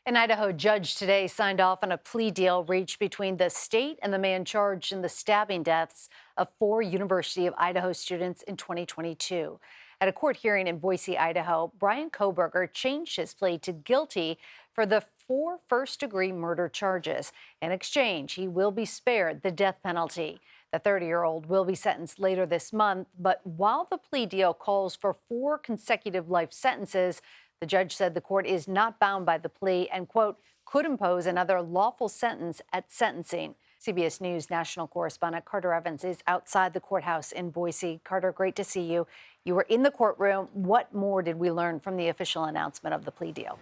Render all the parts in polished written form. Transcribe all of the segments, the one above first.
An Idaho judge today signed off on a plea deal reached between the state and the man charged in the stabbing deaths of 4 University of Idaho students in 2022. At a court hearing in Boise, Idaho, Bryan Kohberger changed his plea to guilty for the 4 first-degree murder charges. In exchange, he will be spared the death penalty. The 30-year-old will be sentenced later this month, but while the plea deal calls for 4 consecutive life sentences, the judge said the court is not bound by the plea and, quote, could impose another lawful sentence at sentencing. CBS News national correspondent Carter Evans is outside the courthouse in Boise. Carter, great to see you. You were in the courtroom. What more did we learn from the official announcement of the plea deal?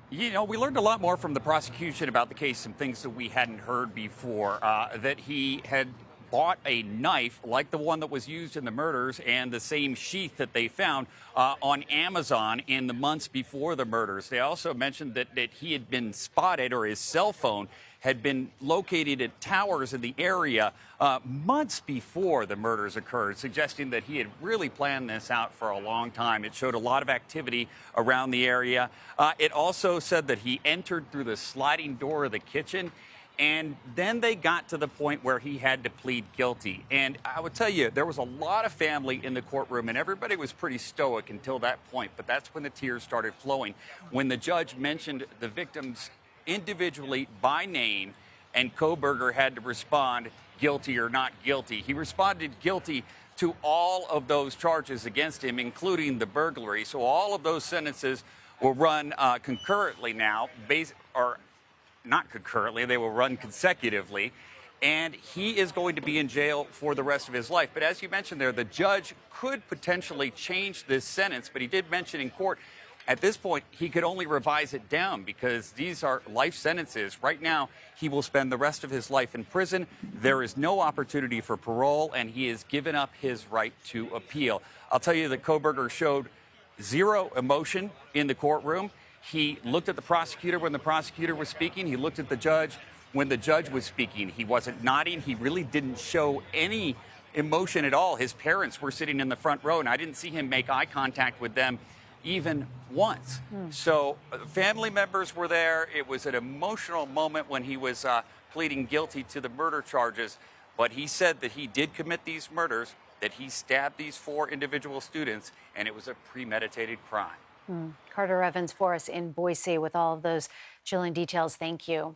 You know, we learned a lot more from the prosecution about the case, some things that we hadn't heard before, that he had bought a knife like the one that was used in the murders and the same sheath that they found on Amazon in the months before the murders. They also mentioned that he had been spotted, or his cell phone had been located at towers in the area months before the murders occurred, suggesting that he had really planned this out for a long time. It showed a lot of activity around the area. It also said that he entered through the sliding door of the kitchen, and then they got to the point where he had to plead guilty. And I would tell you, there was a lot of family in the courtroom, and everybody was pretty stoic until that point. But that's when the tears started flowing, when the judge mentioned the victims individually by name, and Kohberger had to respond guilty or not guilty. He responded guilty to all of those charges against him, including the burglary. So all of those sentences will run concurrently now, or not concurrently, they will run consecutively, and he is going to be in jail for the rest of his life. But as you mentioned there, the judge could potentially change this sentence, but he did mention in court at this point he could only revise it down because these are life sentences. Right now, he will spend the rest of his life in prison. There is no opportunity for parole, and he has given up his right to appeal. I'll tell you that Kohberger showed zero emotion in the courtroom. He looked at the prosecutor when the prosecutor was speaking. He looked at the judge when the judge was speaking. He wasn't nodding. He really didn't show any emotion at all. His parents were sitting in the front row, and I didn't see him make eye contact with them even once. So family members were there. It was an emotional moment when he was pleading guilty to the murder charges. But he said that he did commit these murders, that he stabbed these 4 individual students, and it was a premeditated crime. Carter Evans for us in Boise with all of those chilling details. Thank you.